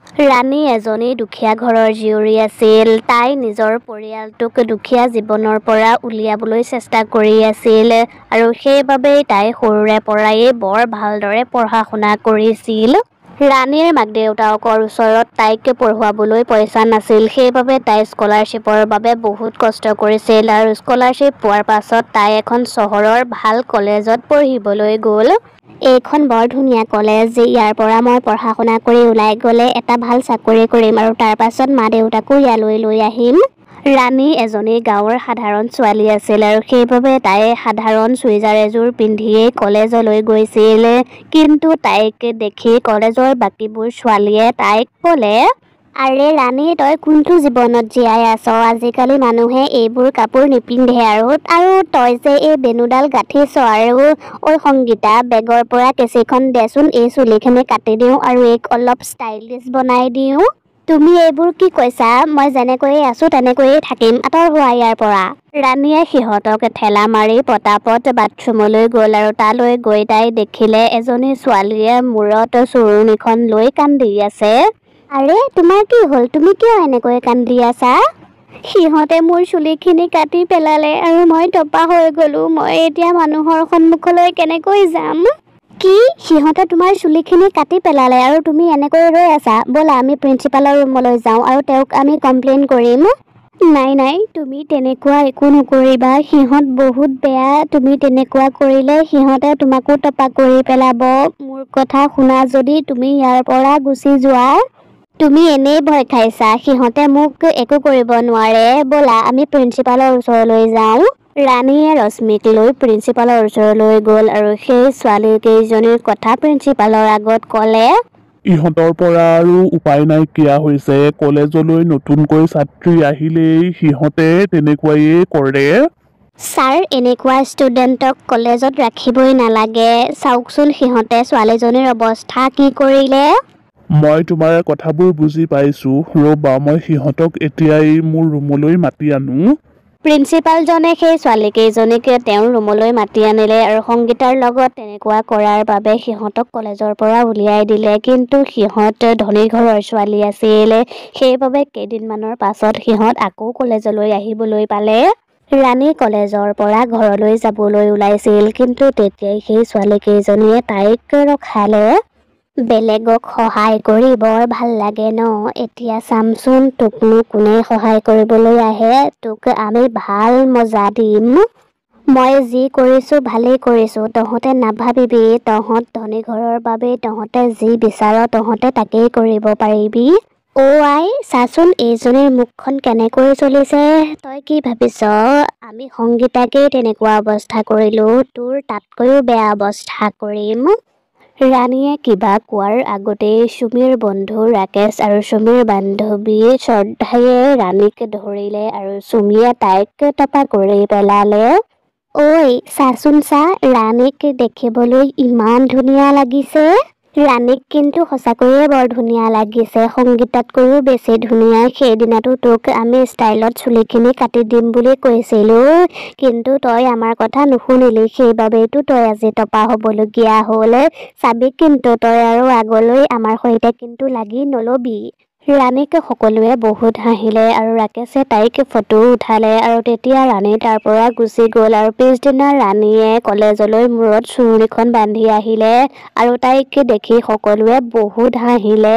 ৰাণী এজনী দুখীয়া ঘৰৰ জীয়ৰী আছিল। তাই নিজৰ পৰিয়ালটোক দুখীয়া জীৱনৰ পৰা উলিয়াবলৈ চেষ্টা কৰি আছিল আৰু সেইবাবেই তাই সৰুৰে পৰাই বৰ ভালদৰে পঢ়া-শুনা কৰিছিল। ৰাণীৰ মাক-দেউতাকৰ ওচৰত তাইক পঢ়ুৱাবলৈ পইচা নাছিল, সেইবাবে তাই স্কলাৰশ্বিপৰ বাবে বহুত কষ্ট কৰিছিল আৰু স্কলাৰশ্বিপ পোৱাৰ পাছত তাই এখন চহৰৰ ভাল কলেজত পঢ়িবলৈ গ'ল। এইখন বৰ ধুনীয়া কলেজ, ইয়াৰ পৰা মই পঢ়া-শুনা কৰি ওলাই গ'লে এটা ভাল চাকৰি কৰিম আৰু তাৰ পাছত মা-দেউতাকো ইয়ালৈ লৈ আহিম। ৰাণী এজনী গাঁৱৰ সাধাৰণ ছোৱালী আছিল আৰু সেইবাবে তাই সাধাৰণ চুইজাৰ এযোৰ পিন্ধিয়েই কলেজলৈ গৈছিল। কিন্তু তাইক দেখি কলেজৰ বাকীবোৰ ছোৱালীয়ে তাইক ক'লে, "আৰে ৰাণী, তই কোনটো জীৱনত জীয়াই আছ? আজিকালি মানুহে এইবোৰ কাপোৰ নিপিন্ধে আৰু তই যে এই বেনুডাল গাঁঠিছ আৰু ঐ সংগীতা, বেগৰ পৰা কেঁচিখন দেচোন, এই চুলিখিনি কাটি দিওঁ আৰু এইক অলপ ষ্টাইলিছ বনাই দিওঁ।" "তুমি এইবোৰ কি কৈছা? মই যেনেকৈয়ে আছো তেনেকৈয়ে থাকিম, আঁতৰ হোৱা ইয়াৰ পৰা।" ৰাণীয়ে সিহঁতক ঠেলা মাৰি পটাপট বাথৰুমলৈ গ'ল আৰু তালৈ গৈ তাই দেখিলে এজনী ছোৱালীয়ে মূৰত চুৰণিখন লৈ কান্দি আছে। "আৰে তোমাৰ কি হ'ল? তুমি কিয় এনেকৈ কান্দি আছা?" "সিহঁতে মোৰ চুলিখিনি কাটি পেলালে আৰু মই টপা হৈ গ'লো। মই এতিয়া মানুহৰ সন্মুখলৈ কেনেকৈ যাম?" "কি? সিহঁতে তোমাৰ চুলিখিনি কাটি পেলালে আৰু তুমি এনেকৈ ৰৈ আছা? ব'লা আমি প্ৰিন্সিপালৰ ৰুমলৈ যাওঁ আৰু তেওঁক আমি কমপ্লেইন কৰিম।" "নাই নাই, তুমি তেনেকুৱা একো নকৰিবা। সিহঁত বহুত বেয়া। তুমি তেনেকুৱা কৰিলে সিহঁতে তোমাকো টপা কৰি পেলাব। মোৰ কথা শুনা, যদি তুমি ইয়াৰ পৰা গুচি যোৱা।" "তুমি এনেই ভয় খাইছা। সিহঁতে মোক একো কৰিব নোৱাৰে। ব'লা আমি প্ৰিন্সিপালৰ ওচৰলৈ যাওঁ।" ৰাণীয়ে ৰশ্মিক লৈ প্ৰিন্সিপালৰ ওচৰলৈ গ'ল আৰু সেই ছোৱালীকেইজনীৰ কথা প্ৰিন্সিপালৰ আগত ক'লে। ইহঁতৰ পৰা আৰু উপায় নাইকিয়া হৈছে। কলেজলৈ নতুনকৈ ছাত্ৰী আহিলেই সিহঁতে তেনেকুৱায়ে কৰে। ছাৰ, এনেকুৱা ষ্টুডেণ্টক কলেজত ৰাখিবই নালাগে। চাওকচোন সিহঁতে ছোৱালীজনীৰ অৱস্থা কি কৰিলে। মই তোমাৰ কথাবোৰ বুজি পাইছো। ৰ'বা, মই সিহঁতক এতিয়াই মোৰ ৰুমলৈ মাতি আনো। প্ৰিন্সিপালজনে সেই ছোৱালীকেইজনীক তেওঁৰ ৰুমলৈ মাতি আনিলে আৰু সংগীতাৰ লগত তেনেকুৱা কৰাৰ বাবে সিহঁতক কলেজৰ পৰা উলিয়াই দিলে। কিন্তু সিহঁত ধনী ঘৰৰ ছোৱালী আছিল, সেইবাবে কেইদিনমানৰ পাছত সিহঁত আকৌ কলেজলৈ আহিবলৈ পালে। ৰাণী কলেজৰ পৰা ঘৰলৈ যাবলৈ ওলাইছিল, কিন্তু তেতিয়াই সেই ছোৱালীকেইজনীয়ে তাইক ৰখালে। "বেলেগক সহায় কৰি বৰ ভাল লাগে ন? এতিয়া চামচোন, তোকনো কোনে সহায় কৰিবলৈ আহে। তোক আমি ভাল মজা দিম। মই যি কৰিছো ভালেই কৰিছো। তহঁতে নাভাবিবি, তহঁত ধনী ঘৰৰ বাবে তহঁতে যি বিচাৰ তহঁতে তাকেই কৰিব পাৰিবি।" "অ' আই, চাচোন এইজনীৰ মুখখন কেনেকৈ চলিছে। তই কি ভাবিছ আমি সংগীতাকেই তেনেকুৱা অৱস্থা কৰিলো? তোৰ তাতকৈও বেয়া অৱস্থা কৰিম।" ৰাণীয়ে কিবা কোৱাৰ আগতেই সুমীৰ বন্ধু ৰাকেশ আৰু সুমীৰ বান্ধৱী শ্ৰদ্ধায়ে ৰাণীক ধৰিলে আৰু সুমীয়ে তাইক টপা কৰি পেলালে। "ঐ চাচোন চা, ৰাণীক দেখিবলৈ ইমান ধুনীয়া লাগিছে।" "ৰাণীক কিন্তু সঁচাকৈয়ে বৰ ধুনীয়া লাগিছে, সংগীতাতকৈও বেছি ধুনীয়া। সেইদিনাতো তোক আমি ষ্টাইলত চুলিখিনি কাটি দিম বুলি কৈছিলো, কিন্তু তই আমাৰ কথা নুশুনিলি। সেইবাবেইতো তই আজি টপা হ'বলগীয়া হ'ল। চাবি কিন্তু তই আৰু আগলৈ আমাৰ সৈতে কিন্তু লাগি নল'বি।" ৰাণীক সকলোৱে বহুত হাঁহিলে আৰু ৰাকেশে তাইক ফটো উঠালে আৰু তেতিয়া ৰাণী তাৰ পৰা গুচি গ'ল আৰু পিছদিনা ৰাণীয়ে কলেজলৈ মূৰত চুৰণিখন বান্ধি আহিলে আৰু তাইক দেখি সকলোৱে বহুত হাঁহিলে।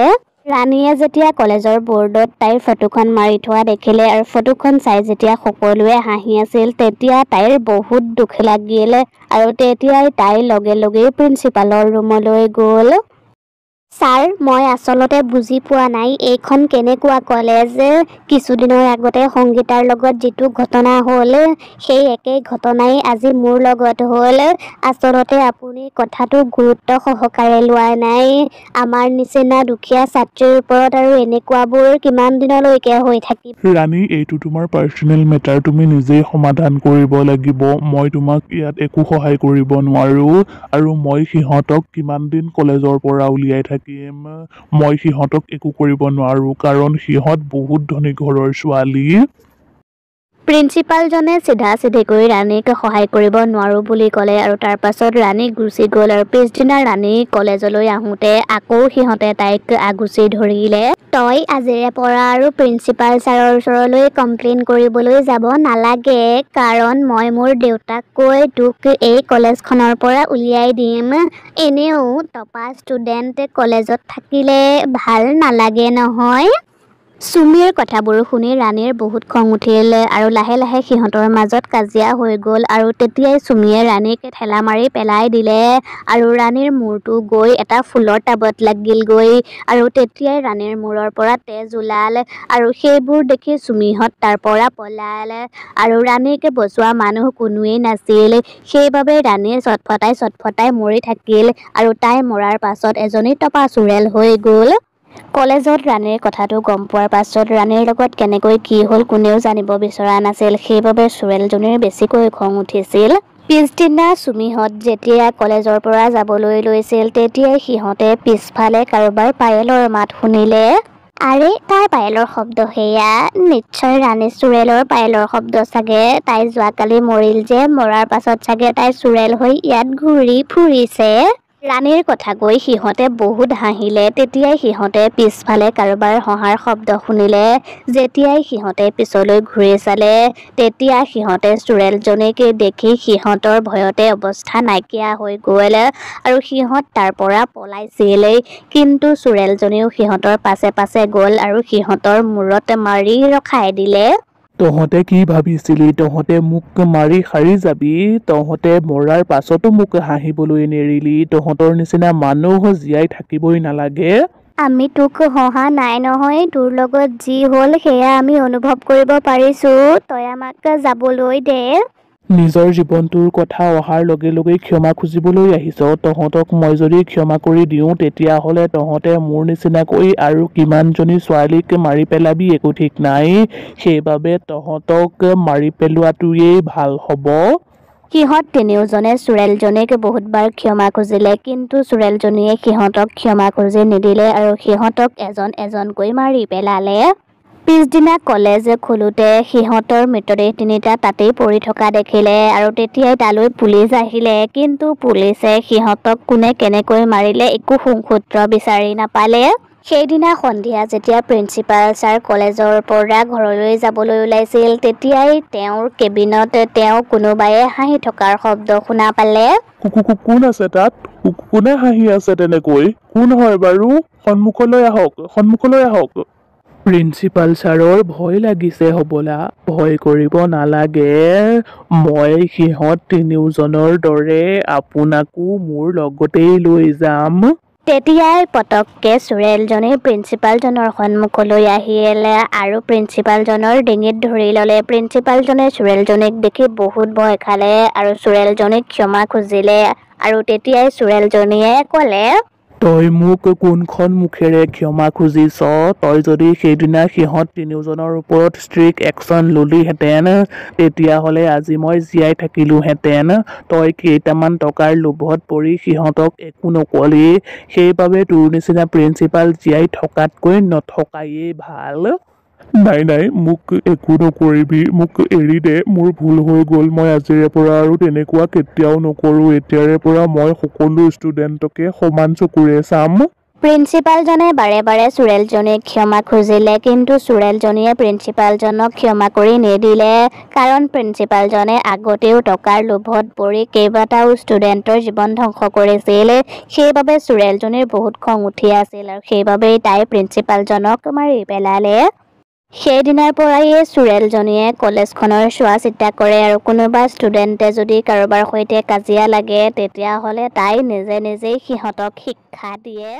ৰাণীয়ে যেতিয়া কলেজৰ বৰ্ডত তাইৰ ফটোখন মাৰি থোৱা দেখিলে আৰু ফটোখন চাই যেতিয়া সকলোৱে হাঁহি আছিল, তেতিয়া তাইৰ বহুত দুখ লাগিল আৰু তেতিয়াই তাই লগে লগেই প্ৰিন্সিপালৰ ৰুমলৈ গ'ল। "ছাৰ, মই আচলতে বুজি পোৱা নাই, এইখন কেনেকুৱা কলেজ? কিছুদিনৰ আগতে সংগীতাৰ লগত যিটো ঘটনা হ'ল, সেই একেই ঘটনাই আজি মোৰ লগত হ'ল। আচলতে আপুনি কথাটো গুৰুত্ব সহকাৰে লোৱা নাই। আমাৰ নিচিনা দুখীয়া ছাত্ৰীৰ ওপৰত আৰু এনেকুৱাবোৰ কিমান দিনলৈকে হৈ থাকিব?" ৰাণী, এইটো তোমাৰ পাৰ্চনেল মেটাৰ। তুমি নিজেই সমাধান কৰিব লাগিব। মই তোমাক ইয়াত একো সহায় কৰিব নোৱাৰো। আৰু মই সিহঁতক কিমান দিন কলেজৰ পৰা উলিয়াই থাকিম? মই সিহঁতক একো কৰিব নোৱাৰো, কাৰণ সিহঁত বহুত ধনী ঘৰৰ ছোৱালী। প্ৰিন্সিপালজনে চিধা-চিধিকৈ ৰাণীক সহায় কৰিব নোৱাৰো বুলি ক'লে আৰু তাৰ পাছত ৰাণী গুচি গ'ল আৰু পিছদিনা ৰাণী কলেজলৈ আহোঁতে আকৌ সিহঁতে তাইক আগুচি ধৰিলে। তই আজিৰে পৰা আৰু প্ৰিন্সিপাল ছাৰৰ ওচৰলৈ কমপ্লেইন কৰিবলৈ যাব নালাগে, কাৰণ মই মোৰ দেউতাক কৈ তোক এই কলেজখনৰ পৰা উলিয়াই দিম। এনেও টপা ষ্টুডেণ্ট কলেজত থাকিলে ভাল নালাগে নহয়। চুমিৰ কথাবোৰ শুনি ৰাণীৰ বহুত খং উঠিল আৰু লাহে লাহে সিহঁতৰ মাজত কাজিয়া হৈ গ'ল আৰু তেতিয়াই চুমিয়ে ৰাণীক ঠেলা মাৰি পেলাই দিলে আৰু ৰাণীৰ মূৰটো গৈ এটা ফুলৰ টাবত লাগিলগৈ আৰু তেতিয়াই ৰাণীৰ মূৰৰ পৰা তেজ ওলাল আৰু সেইবোৰ দেখি চুমিহঁত তাৰ পৰা পলাল আৰু ৰাণীক বচোৱা মানুহ কোনোৱেই নাছিল। সেইবাবে ৰাণী চটফটাই মৰি থাকিল আৰু তাই মৰাৰ পাছত এজনী টপা চুৰেল হৈ গ'ল। কলেজত ৰাণীৰ কথাটো গম পোৱাৰ পাছত ৰাণীৰ লগত কেনেকৈ কি হ'ল কোনেও জানিব বিচৰা নাছিল। সেইবাবে চুৰেলজনীৰ বেছিকৈ খং উঠিছিল। পিছদিনা চুমিহঁত যেতিয়া কলেজৰ পৰা যাবলৈ লৈছিল তেতিয়াই সিহঁতে পিছফালে কাৰোবাৰ পায়েলৰ মাত শুনিলে। আৰে তাৰ পায়েলৰ শব্দ সেয়া, নিশ্চয় ৰাণী চুৰেলৰ পায়েলৰ শব্দ চাগে। তাই যোৱাকালি মৰিল যে, মৰাৰ পাছত চাগে তাই চুৰেল হৈ ইয়াত ঘূৰি ফুৰিছে। ৰাণীৰ কথা কৈ সিহঁতে বহুত হাঁহিলে। তেতিয়াই সিহঁতে পিছফালে কাৰোবাৰ হঁহাৰ শব্দ শুনিলে। যেতিয়াই সিহঁতে পিছলৈ ঘূৰি চালে তেতিয়া সিহঁতে চুৰেলজনীক দেখি সিহঁতৰ ভয়তে অৱস্থা নাইকিয়া হৈ গ'ল আৰু সিহঁত তাৰ পৰা পলাইছিল। কিন্তু চুৰেলজনীও সিহঁতৰ পাছে পাছে গ'ল আৰু সিহঁতৰ মূৰত মাৰি ৰখাই দিলে। তহঁতে কি ভাবিছিলি তহঁতে মোক মাৰি সাৰি যাবি? তহঁতে মৰাৰ পাছতো মোক হাঁহিবলৈ নেৰিলি। তহঁতৰ নিচিনা মানুহ জীয়াই থাকিবই নালাগে। আমি তোক হঁহা নাই নহয়, তোৰ লগত যি হ'ল সেয়া আমি অনুভৱ কৰিব পাৰিছো। তই আমাক যাবলৈ দে। নিজৰ জীৱনটোৰ কথা অহাৰ লগে লগে ক্ষমা খুজিবলৈ আহিছ। তহঁতক মই যদি ক্ষমা কৰি দিওঁ তেতিয়াহ'লে তহঁতে মোৰ নিচিনাকৈ আৰু কিমানজনী ছোৱালীক মাৰি পেলাবি একো ঠিক নাই। সেইবাবে তহঁতক মাৰি পেলোৱাটোৱেই ভাল হ'ব। সিহঁত তিনিওজনে চুৰেলজনীক বহুতবাৰ ক্ষমা খুজিলে, কিন্তু চুৰেলজনীয়ে সিহঁতক ক্ষমা খুজি নিদিলে আৰু সিহঁতক এজন এজনকৈ মাৰি পেলালে। পিছদিনা কলেজ খোলোতে সিহঁতৰ মৃতদেহ তিনিটা তাতেই পৰি থকা দেখিলে আৰু তেতিয়াই তালৈ পুলিচ আহিলে। কিন্তু পুলিচে সিহঁতক কোনে কেনেকৈ মাৰিলে একো সুংসূত্ৰ বিচাৰি নাপালে। সেইদিনা সন্ধিয়া যেতিয়া প্ৰিন্সিপাল ছাৰ কলেজৰ পৰা ঘৰলৈ যাবলৈ ওলাইছিল তেতিয়াই তেওঁৰ কেবিনত তেওঁ কোনোবাই হাঁহি থকাৰ শব্দ শুনা পালে। কোন আছে তাত? কোনে হাঁহি আছে তেনেকৈ? কোন হয় বাৰু? সন্মুখলৈ আহক। প্ৰিন্সিপাল ছাৰৰ ভয় লাগিছে হ'বলা। ভয় কৰিব নালাগে। মই সিহঁত তিনিওজনৰ দৰে আপোনাকো মোৰ লগতেই লৈ যাম। তেতিয়াই পটককে চুৰেলজনী প্ৰিন্সিপালজনৰ সন্মুখলৈ আহিল আৰু প্ৰিন্সিপালজনৰ ডিঙিত ধৰি ল'লে। প্ৰিন্সিপালজনে চুৰেলজনীক দেখি বহুত ভয় খালে আৰু চুৰেলজনীক ক্ষমা খুজিলে আৰু তেতিয়াই চুৰেলজনীয়ে ক'লে, তই মোক কোনখন মুখেৰে ক্ষমা খুজিছ? তই যদি সেইদিনা সিহঁত তিনিওজনৰ ওপৰত ষ্ট্ৰিক্ট একশ্যন ললিহেঁতেন তেতিয়াহ'লে আজি মই জীয়াই থাকিলোহেঁতেন। তই কেইটামান টকাৰ লোভত পৰি সিহঁতক একো নকলি। সেইবাবে তোৰ নিচিনা প্ৰিন্সিপাল জীয়াই থকাতকৈ নথকায়েই ভাল। নাই মোক একো নকৰিবি, মোক এৰি দে। মোৰ ভুল হৈ গ'ল। মই আজিৰে পৰা আৰু তেনেকুৱা কেতিয়াও নকৰোঁ। এতিয়াৰে পৰা মই সকলো ষ্টুডেণ্টকে সমান চকুৰে চাম। প্ৰিন্সিপালজনে বাৰে বাৰে চুৰেলজনীক ক্ষমা খুজিলে, কিন্তু চুৰেলজনীয়ে প্ৰিন্সিপালজনক ক্ষমা কৰি নিদিলে, কাৰণ প্ৰিন্সিপালজনে আগতেও টকাৰ লোভত পৰি কেইবাটাও ষ্টুডেণ্টৰ জীৱন ধ্বংস কৰিছিল। সেইবাবে চুৰেলজনীৰ বহুত খং উঠি আছিল আৰু সেইবাবেই তাই প্ৰিন্সিপালজনক মাৰি পেলালে। সেইদিনাৰ পৰাই চুৰেলজনীয়ে কলেজখনৰ চোৱা চিতা কৰে আৰু কোনোবা ষ্টুডেণ্টে যদি কাৰোবাৰ সৈতে কাজিয়া লাগে তেতিয়াহ'লে তাই নিজেই সিহঁতক শিক্ষা দিয়ে।